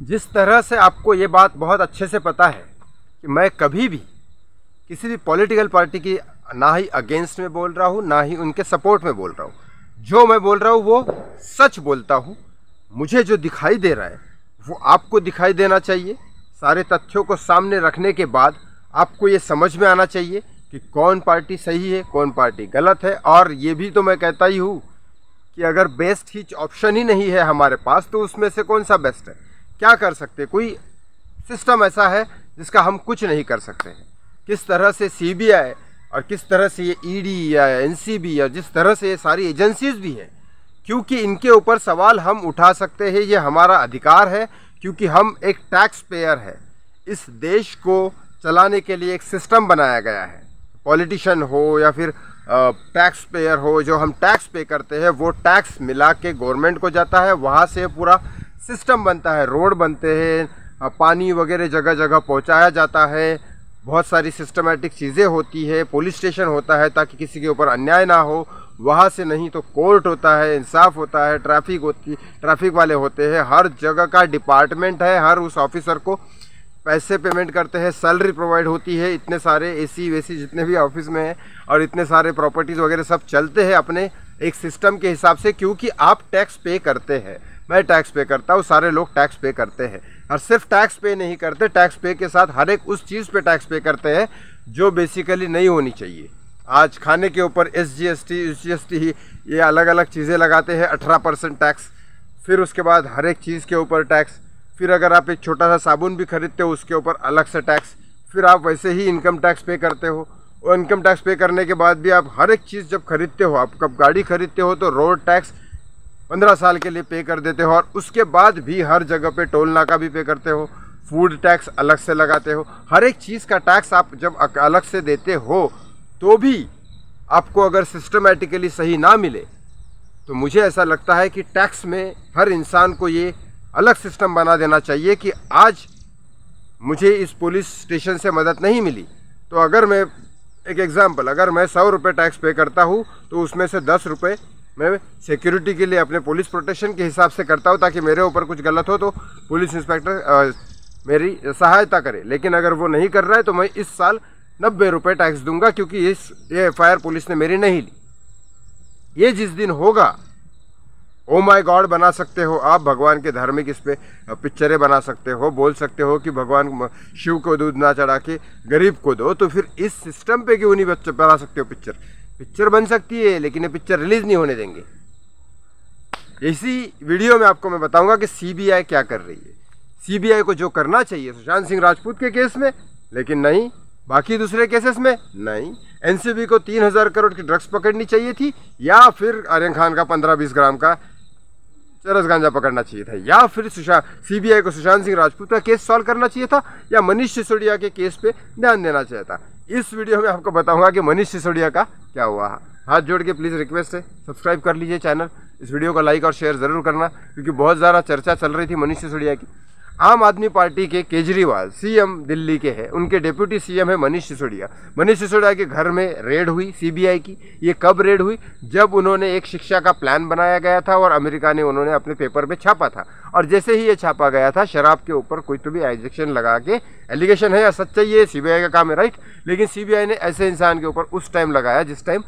जिस तरह से आपको ये बात बहुत अच्छे से पता है कि मैं कभी भी किसी भी पॉलिटिकल पार्टी की ना ही अगेंस्ट में बोल रहा हूँ, ना ही उनके सपोर्ट में बोल रहा हूँ। जो मैं बोल रहा हूँ वो सच बोलता हूँ। मुझे जो दिखाई दे रहा है वो आपको दिखाई देना चाहिए। सारे तथ्यों को सामने रखने के बाद आपको ये समझ में आना चाहिए कि कौन पार्टी सही है, कौन पार्टी गलत है। और ये भी तो मैं कहता ही हूँ कि अगर बेस्ट ही ऑप्शन ही नहीं है हमारे पास तो उसमें से कौन सा बेस्ट है। क्या कर सकते, कोई सिस्टम ऐसा है जिसका हम कुछ नहीं कर सकते हैं। किस तरह से सीबीआई और किस तरह से ये ईडी या एनसीबी या जिस तरह से ये सारी एजेंसीज भी हैं, क्योंकि इनके ऊपर सवाल हम उठा सकते हैं, ये हमारा अधिकार है। क्योंकि हम एक टैक्स पेयर है। इस देश को चलाने के लिए एक सिस्टम बनाया गया है। पॉलिटिशियन हो या फिर टैक्स पेयर हो, जो हम टैक्स पे करते हैं वो टैक्स मिला के गवर्नमेंट को जाता है। वहाँ से पूरा सिस्टम बनता है, रोड बनते हैं, पानी वगैरह जगह जगह पहुँचाया जाता है। बहुत सारी सिस्टमेटिक चीज़ें होती है। पुलिस स्टेशन होता है ताकि किसी के ऊपर अन्याय ना हो। वहाँ से नहीं तो कोर्ट होता है, इंसाफ होता है, ट्रैफिक वाले होते हैं। हर जगह का डिपार्टमेंट है। हर उस ऑफिसर को पैसे पेमेंट करते हैं, सैलरी प्रोवाइड होती है। इतने सारे एसी वेसी जितने भी ऑफिस में हैं और इतने सारे प्रॉपर्टीज़ वगैरह सब चलते हैं अपने एक सिस्टम के हिसाब से। क्योंकि आप टैक्स पे करते हैं, मैं टैक्स पे करता हूँ, सारे लोग टैक्स पे करते हैं। और सिर्फ टैक्स पे नहीं करते, टैक्स पे के साथ हर एक उस चीज़ पे टैक्स पे करते हैं जो बेसिकली नहीं होनी चाहिए। आज खाने के ऊपर SGST ये अलग अलग चीज़ें लगाते हैं, 18% टैक्स। फिर उसके बाद हर एक चीज़ के ऊपर टैक्स। फिर अगर आप एक छोटा सा साबुन भी खरीदते हो उसके ऊपर अलग से टैक्स। फिर आप वैसे ही इनकम टैक्स पे करते हो। और इनकम टैक्स पे करने के बाद भी आप हर एक चीज़ जब खरीदते हो, आप कब गाड़ी खरीदते हो तो रोड टैक्स 15 साल के लिए पे कर देते हो। और उसके बाद भी हर जगह पे टोल नाका भी पे करते हो, फूड टैक्स अलग से लगाते हो। हर एक चीज़ का टैक्स आप जब अलग से देते हो तो भी आपको अगर सिस्टमेटिकली सही ना मिले तो मुझे ऐसा लगता है कि टैक्स में हर इंसान को ये अलग सिस्टम बना देना चाहिए कि आज मुझे इस पुलिस स्टेशन से मदद नहीं मिली तो अगर मैं एक एग्ज़ाम्पल, अगर मैं 100 रुपये टैक्स पे करता हूँ तो उसमें से 10 रुपये मैं सिक्योरिटी के लिए अपने पुलिस प्रोटेक्शन के हिसाब से करता हूँ ताकि मेरे ऊपर कुछ गलत हो तो पुलिस इंस्पेक्टर मेरी सहायता करे। लेकिन अगर वो नहीं कर रहा है तो मैं इस साल 90 रुपये टैक्स दूंगा क्योंकि ये FIR पुलिस ने मेरी नहीं ली। ये जिस दिन होगा, ओ माय गॉड बना सकते हो आप, भगवान के धार्मिक इस पे पिक्चरें बना सकते हो, बोल सकते हो कि भगवान शिव को दूध ना चढ़ा के गरीब को दो। तो फिर इस सिस्टम पे क्यों नहीं बना सकते हो पिक्चर बन सकती है, लेकिन ये पिक्चर रिलीज़ नहीं होने देंगे। इसी वीडियो में आपको मैं बताऊंगा कि CBI क्या कर रही है। CBI को जो करना चाहिए सुशांत सिंह राजपूत के केस में, लेकिन नहीं, बाकी दूसरे केसेस में नहीं। NCB को 3000 करोड़ की ड्रग्स पकड़नी चाहिए थी, या फिर आर्यन खान का 15-20 ग्राम का चरस गांजा पकड़ना चाहिए था, या फिर CBI को सुशांत सिंह राजपूत का केस सॉल्व करना चाहिए था, या मनीष सिसोदिया के केस पे ध्यान देना चाहिए था। इस वीडियो में आपको बताऊंगा कि मनीष सिसोदिया का क्या हुआ। हाथ जोड़ के प्लीज़ रिक्वेस्ट है, सब्सक्राइब कर लीजिए चैनल। इस वीडियो को लाइक और शेयर ज़रूर करना क्योंकि बहुत ज़्यादा चर्चा चल रही थी मनीष सिसोदिया की। आम आदमी पार्टी के केजरीवाल CM दिल्ली के हैं, उनके डिप्यूटी CM है मनीष सिसोदिया। मनीष सिसोदिया के घर में रेड हुई CBI की। ये कब रेड हुई? जब उन्होंने एक शिक्षा का प्लान बनाया गया था और अमेरिका ने उन्होंने अपने पेपर में छापा था। और जैसे ही ये छापा गया था, शराब के ऊपर कोई तो भी एग्जेक्शन लगा के, एलिगेशन है या सच्चाई है, CBI का काम है, राइट। लेकिन CBI ने ऐसे इंसान के ऊपर उस टाइम लगाया जिस टाइम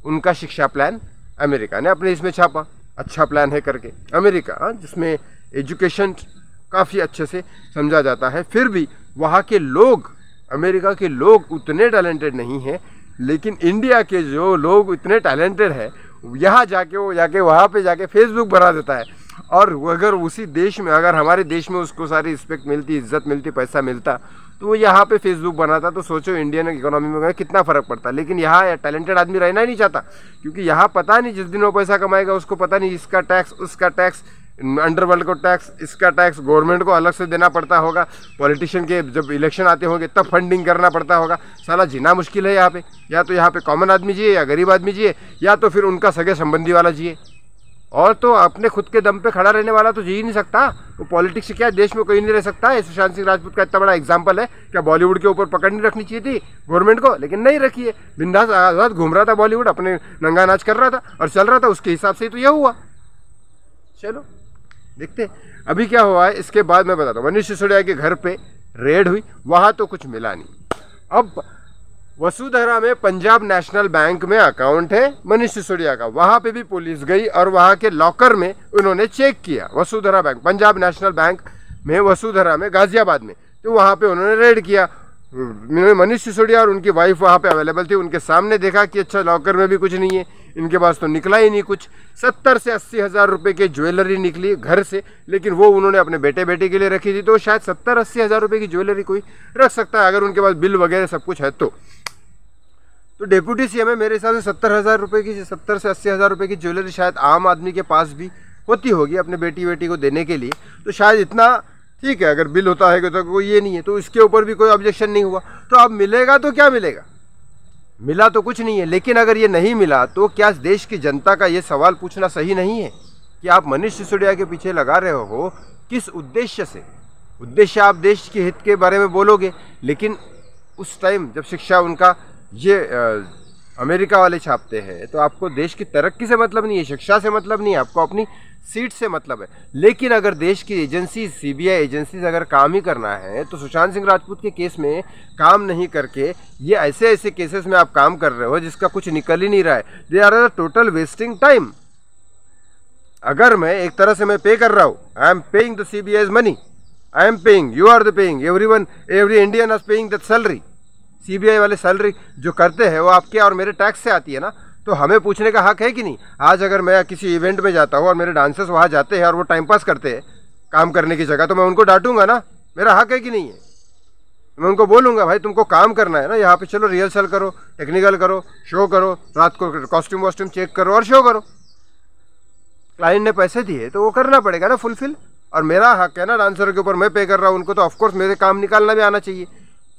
उनका शिक्षा प्लान अमेरिका ने अपने इसमें छापा। अच्छा प्लान है करके अमेरिका, जिसमें एजुकेशन काफ़ी अच्छे से समझा जाता है। फिर भी वहाँ के लोग, अमेरिका के लोग उतने टैलेंटेड नहीं हैं, लेकिन इंडिया के जो लोग इतने टैलेंटेड है, यहाँ जाके वहाँ पे जाके फेसबुक बना देता है। और अगर उसी देश में, अगर हमारे देश में उसको सारी रिस्पेक्ट मिलती, इज्जत मिलती, पैसा मिलता, तो वो यहाँ पे फेसबुक बनाता। तो सोचो इंडियन इकोनॉमी में कितना फ़र्क पड़ता। लेकिन यहाँ टैलेंटेड आदमी रहना ही नहीं चाहता क्योंकि यहाँ पता नहीं जिस दिन वो पैसा कमाएगा उसको पता नहीं इसका टैक्स, उसका टैक्स, अंडरवर्ल्ड को टैक्स, इसका टैक्स, गवर्नमेंट को अलग से देना पड़ता होगा, पॉलिटिशियन के जब इलेक्शन आते होंगे तब फंडिंग करना पड़ता होगा। साला जीना मुश्किल है यहाँ पे। या तो यहाँ पे कॉमन आदमी जिए, या गरीब आदमी जिए, या तो फिर उनका सगे संबंधी वाला जिए। और तो अपने खुद के दम पे खड़ा रहने वाला तो जी ही नहीं सकता। वो पॉलिटिक्स से क्या देश में कोई नहीं रह सकता है। सुशांत सिंह राजपूत का इतना बड़ा एग्जाम्पल है। क्या बॉलीवुड के ऊपर पकड़ नहीं रखनी चाहिए थी गवर्नमेंट को? लेकिन नहीं रखी है। बिंदास आज़ाद घूम रहा था बॉलीवुड, अपने नंगा नाच कर रहा था और चल रहा था, उसके हिसाब से ही तो यह हुआ। चलो देखते अभी क्या हुआ है इसके बाद मैं बताता हूँ। मनीष सिसोदिया के घर पे रेड हुई, वहाँ तो कुछ मिला नहीं। अब वसुंधरा में पंजाब नेशनल बैंक में अकाउंट है मनीष सिसोदिया का, वहाँ पे भी पुलिस गई और वहाँ के लॉकर में उन्होंने चेक किया। Vasundhara bank, Punjab national bank में वसुंधरा में गाजियाबाद में, तो वहाँ पे उन्होंने रेड किया। मनीष सिसोदिया और उनकी वाइफ वहाँ पे अवेलेबल थी, उनके सामने देखा कि अच्छा लॉकर में भी कुछ नहीं है, इनके पास तो निकला ही नहीं कुछ। 70 से 80 हज़ार रुपये की ज्वेलरी निकली घर से, लेकिन वो उन्होंने अपने बेटे बेटी के लिए रखी थी। तो शायद 70-80 हज़ार रुपये की ज्वेलरी कोई रख सकता है अगर उनके पास बिल वगैरह सब कुछ है तो डिप्यूटी सीएम है, मेरे हिसाब से 70 हज़ार रुपये की, 70 से 80 हज़ार रुपये की ज्वेलरी शायद आम आदमी के पास भी होती होगी अपने बेटी बेटी को देने के लिए। तो शायद इतना ठीक है, अगर बिल होता है तो कोई ये नहीं है, तो इसके ऊपर भी कोई ऑब्जेक्शन नहीं हुआ। तो अब मिलेगा तो क्या मिलेगा, मिला तो कुछ नहीं है। लेकिन अगर ये नहीं मिला तो क्या देश की जनता का ये सवाल पूछना सही नहीं है कि आप मनीष सिसोदिया के पीछे लगा रहे हो किस उद्देश्य से? उद्देश्य आप देश के हित के बारे में बोलोगे, लेकिन उस टाइम जब शिक्षा उनका ये अमेरिका वाले छापते हैं तो आपको देश की तरक्की से मतलब नहीं है, शिक्षा से मतलब नहीं है, आपको अपनी सीट से मतलब है। लेकिन अगर देश की एजेंसी, सीबीआई एजेंसी से अगर काम ही करना है तो सुशांत सिंह राजपूत के केस में काम नहीं करके ये ऐसे ऐसे केसेस में आप काम कर रहे हो जिसका कुछ निकल ही नहीं रहा है। They are total wasting time. अगर मैं एक तरह से मैं पे कर रहा हूँ, I am paying the CBI's money, I am paying, you are the paying, every Indian is paying that salary. CBI वाले सैलरी जो करते हैं वो आपके और मेरे टैक्स से आती है ना, तो हमें पूछने का हक है कि नहीं? आज अगर मैं किसी इवेंट में जाता हूँ और मेरे डांसर्स वहाँ जाते हैं और वो टाइम पास करते हैं काम करने की जगह, तो मैं उनको डांटूंगा ना, मेरा हक है कि नहीं है? मैं उनको बोलूँगा भाई तुमको काम करना है ना, यहाँ पे चलो रिहर्सल करो, टेक्निकल करो, शो करो, रात को कॉस्ट्यूम वॉस्ट्यूम चेक करो और शो करो। क्लाइंट ने पैसे दिए तो वो करना पड़ेगा ना फुलफिल, और मेरा हक है ना डांसर के ऊपर, मैं पे कर रहा हूँ उनको, तो ऑफकोर्स मेरे काम निकालना भी आना चाहिए।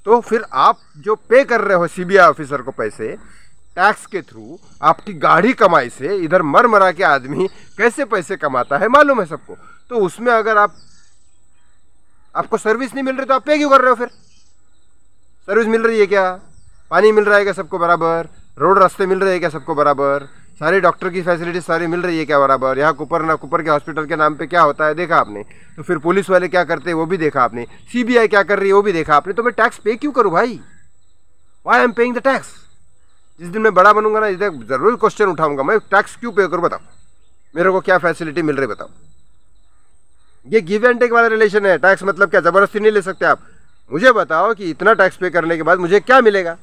तो फिर आप जो पे कर रहे हो सीबीआई ऑफिसर को पैसे टैक्स के थ्रू, आपकी गाढ़ी कमाई से, इधर मर मरा के आदमी कैसे पैसे कमाता है मालूम है सबको। तो उसमें अगर आपको सर्विस नहीं मिल रही तो आप पे क्यों कर रहे हो? फिर सर्विस मिल रही है क्या? पानी मिल रहा है क्या सबको बराबर? रोड रास्ते मिल रहे हैं क्या सबको बराबर? सारी डॉक्टर की फैसिलिटी सारी मिल रही है क्या बराबर? यहाँ कुपर के हॉस्पिटल के नाम पे क्या होता है देखा आपने? तो फिर पुलिस वाले क्या करते हैं वो भी देखा आपने, सीबीआई क्या कर रही है वो भी देखा आपने। तो मैं टैक्स पे क्यों करूँ भाई? Why I am paying the tax? जिस दिन मैं बड़ा बनूंगा ना, इधर जरूर क्वेश्चन उठाऊंगा, मैं टैक्स क्यों पे करूँ बताओ, मेरे को क्या फैसिलिटी मिल रही बताओ। ये गिव एंड टेक वाला रिलेशन है। टैक्स मतलब क्या, जबरदस्ती नहीं ले सकते आप। मुझे बताओ कि इतना टैक्स पे करने के बाद मुझे क्या मिलेगा?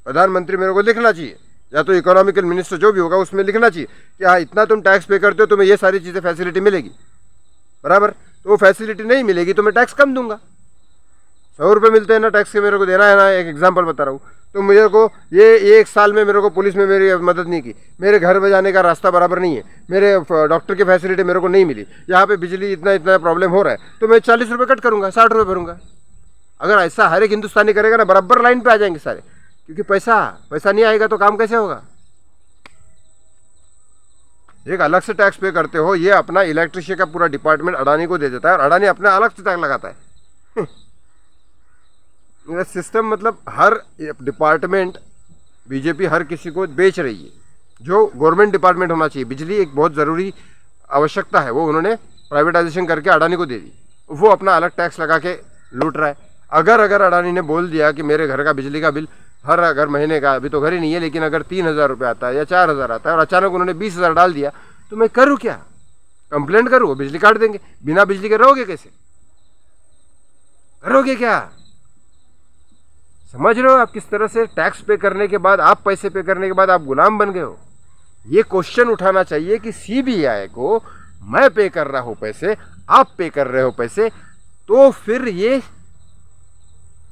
प्रधानमंत्री मेरे को लिखना चाहिए, या तो इकोनॉमिकल मिनिस्टर जो भी होगा उसमें लिखना चाहिए कि हाँ इतना तुम टैक्स पे करते हो, तुम्हें ये सारी चीज़ें फैसिलिटी मिलेगी बराबर। तो वो फैसिलिटी नहीं मिलेगी तो मैं टैक्स कम दूंगा। 100 रुपये मिलते हैं ना टैक्स के, मेरे को देना है ना, एक एग्जांपल बता रहा हूँ। तो मेरे को ये 1 साल में मेरे को पुलिस में मेरी मदद नहीं की, मेरे घर में जाने का रास्ता बराबर नहीं है, मेरे डॉक्टर की फैसिलिटी मेरे को नहीं मिली, यहाँ पे बिजली इतना प्रॉब्लम हो रहा है, तो मैं 40 रुपये कट करूँगा, 60 रुपये भरूँगा। अगर ऐसा हर एक हिंदुस्तानी करेगा ना, बराबर लाइन पर आ जाएंगे सारे, क्योंकि पैसा नहीं आएगा तो काम कैसे होगा? एक अलग से टैक्स पे करते हो, ये अपना इलेक्ट्रिसिटी का पूरा डिपार्टमेंट अडानी को दे देता है और अडानी अपना अलग से टैक्स लगाता है। मेरा सिस्टम मतलब हर डिपार्टमेंट बीजेपी हर किसी को बेच रही है, जो गवर्नमेंट डिपार्टमेंट होना चाहिए। बिजली एक बहुत ज़रूरी आवश्यकता है, वो उन्होंने प्राइवेटाइजेशन करके अडानी को दे दी, वो अपना अलग टैक्स लगा के लूट रहा है। अगर अडानी ने बोल दिया कि मेरे घर का बिजली का बिल हर अगर महीने का, अभी तो घर ही नहीं है, लेकिन अगर 3000 रुपये आता है या 4000 आता है और अचानक उन्होंने 20,000 डाल दिया, तो मैं करूँ क्या? कंप्लेंट करूँ? वो बिजली काट देंगे। बिना बिजली के रहोगे कैसे? करोगे क्या? समझ रहे हो आप किस तरह से टैक्स पे करने के बाद, आप पैसे पे करने के बाद आप गुलाम बन गए हो? ये क्वेश्चन उठाना चाहिए कि सीबीआई को मैं पे कर रहा हूँ पैसे, आप पे कर रहे हो पैसे, तो फिर ये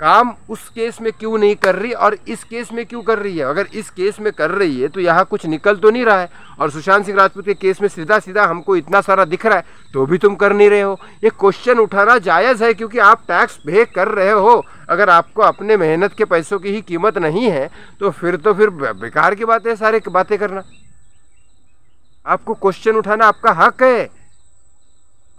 काम उस केस में क्यों नहीं कर रही और इस केस में क्यों कर रही है? अगर इस केस में कर रही है तो यहाँ कुछ निकल तो नहीं रहा है, और सुशांत सिंह राजपूत के केस में सीधा सीधा हमको इतना सारा दिख रहा है, तो भी तुम कर नहीं रहे हो। ये क्वेश्चन उठाना जायज़ है, क्योंकि आप टैक्स पे कर रहे हो। अगर आपको अपने मेहनत के पैसों की ही कीमत नहीं है तो फिर बेकार की बात है सारे बातें करना। आपको क्वेश्चन उठाना आपका हक है।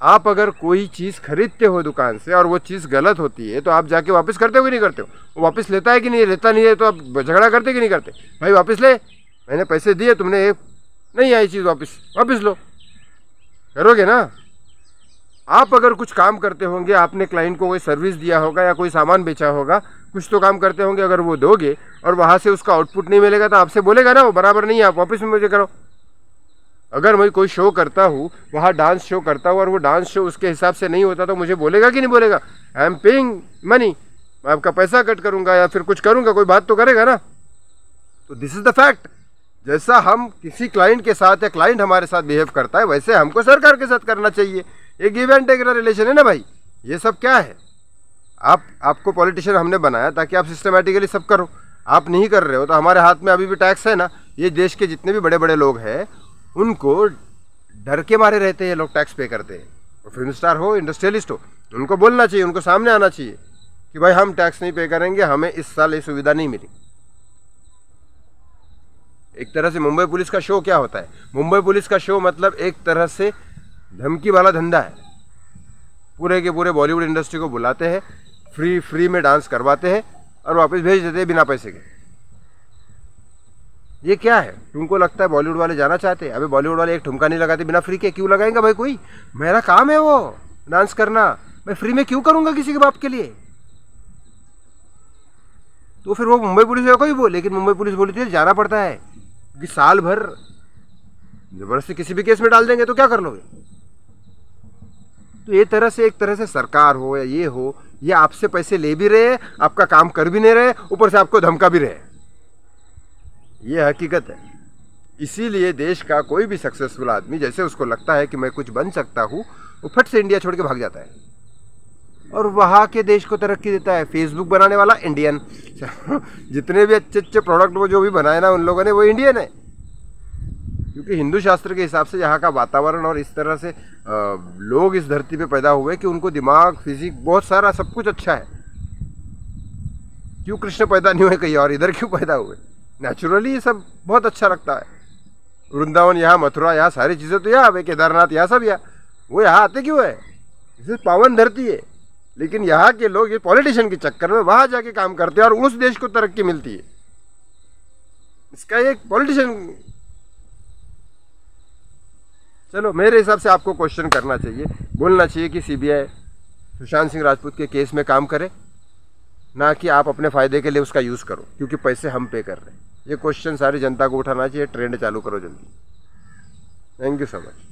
आप अगर कोई चीज़ खरीदते हो दुकान से और वो चीज़ गलत होती है तो आप जाके वापस करते हो कि नहीं करते हो? वो वापस लेता है कि नहीं लेता? नहीं है तो आप झगड़ा करते कि नहीं करते? भाई वापस ले, मैंने पैसे दिए, तुमने नहीं आई चीज़, वापस लो, करोगे ना? आप अगर कुछ काम करते होंगे, आपने क्लाइंट को कोई सर्विस दिया होगा या कोई सामान बेचा होगा, कुछ तो काम करते होंगे, अगर वो दोगे और वहाँ से उसका आउटपुट नहीं मिलेगा तो आपसे बोलेगा ना वो बराबर नहीं है, आप वापस में मुझे करो। अगर मैं कोई शो करता हूँ, वहाँ डांस शो करता हूँ और वो डांस शो उसके हिसाब से नहीं होता तो मुझे बोलेगा कि नहीं बोलेगा, आई एम पेइंग मनी, मैं आपका पैसा कट करूँगा या फिर कुछ करूँगा, कोई बात तो करेगा ना। तो दिस इज़ द फैक्ट। जैसा हम किसी क्लाइंट के साथ या क्लाइंट हमारे साथ बिहेव करता है, वैसे हमको सरकार के साथ करना चाहिए। ये गिव एंड टेक का रिलेशन है ना भाई। ये सब क्या है, आपको पॉलिटिशियन हमने बनाया ताकि आप सिस्टमेटिकली सब करो, आप नहीं कर रहे हो। तो हमारे हाथ में अभी भी टैक्स है ना। ये देश के जितने भी बड़े बड़े लोग हैं उनको डर के मारे रहते हैं, लोग टैक्स पे करते हैं। और फिल्म स्टार हो, इंडस्ट्रियलिस्ट हो, उनको बोलना चाहिए, उनको सामने आना चाहिए कि भाई हम टैक्स नहीं पे करेंगे, हमें इस साल ये सुविधा नहीं मिली। एक तरह से मुंबई पुलिस का शो क्या होता है, मुंबई पुलिस का शो मतलब एक तरह से धमकी वाला धंधा है। पूरे के पूरे बॉलीवुड इंडस्ट्री को बुलाते हैं, फ्री में डांस करवाते हैं और वापस भेज देते हैं बिना पैसे के। ये क्या है? तुमको लगता है बॉलीवुड वाले जाना चाहते हैं? अबे बॉलीवुड वाले एक ठुमका नहीं लगाते बिना फ्री के, क्यों लगाएंगे भाई? कोई मेरा काम है वो डांस करना, मैं फ्री में क्यों करूंगा किसी के बाप के लिए? तो फिर वो मुंबई पुलिस का कोई बोल, लेकिन मुंबई पुलिस बोली थी जाना पड़ता है क्योंकि साल भर जबरदस्ती किसी भी केस में डाल देंगे तो क्या कर लोगे? तो ये तरह से एक तरह से सरकार हो या ये हो, ये आपसे पैसे ले भी रहे, आपका काम कर भी नहीं रहे, ऊपर से आपको धमका भी रहे। ये हकीकत है। इसीलिए देश का कोई भी सक्सेसफुल आदमी जैसे उसको लगता है कि मैं कुछ बन सकता हूँ, वो फट से इंडिया छोड़ के भाग जाता है और वहाँ के देश को तरक्की देता है। फेसबुक बनाने वाला इंडियन, जितने भी अच्छे अच्छे प्रोडक्ट वो जो भी बनाए ना उन लोगों ने, वो इंडियन है। क्योंकि हिंदू शास्त्र के हिसाब से यहाँ का वातावरण और इस तरह से लोग इस धरती पे पैदा हुए कि उनको दिमाग, फिजिक, बहुत सारा सब कुछ अच्छा है। क्यों कृष्ण पैदा नहीं हुए कहीं और, इधर क्यों पैदा हुए? नेचुरली ये सब बहुत अच्छा लगता है। वृंदावन यहाँ, मथुरा यहाँ, सारी चीज़ें तो यहाँ है, केदारनाथ यहाँ, सब यहाँ। वो यहाँ आते क्यों है? इसे पावन धरती है। लेकिन यहाँ के लोग ये पॉलिटिशियन के चक्कर में वहाँ जाके काम करते हैं और उस देश को तरक्की मिलती है। इसका एक पॉलिटिशियन, चलो मेरे हिसाब से आपको क्वेश्चन करना चाहिए, बोलना चाहिए कि सीबीआई सुशांत सिंह राजपूत के केस में काम करे, ना कि आप अपने फ़ायदे के लिए उसका यूज़ करो क्योंकि पैसे हम पे कर रहे हैं। ये क्वेश्चन सारी जनता को उठाना चाहिए। ट्रेंड चालू करो जल्दी। Thank you so much.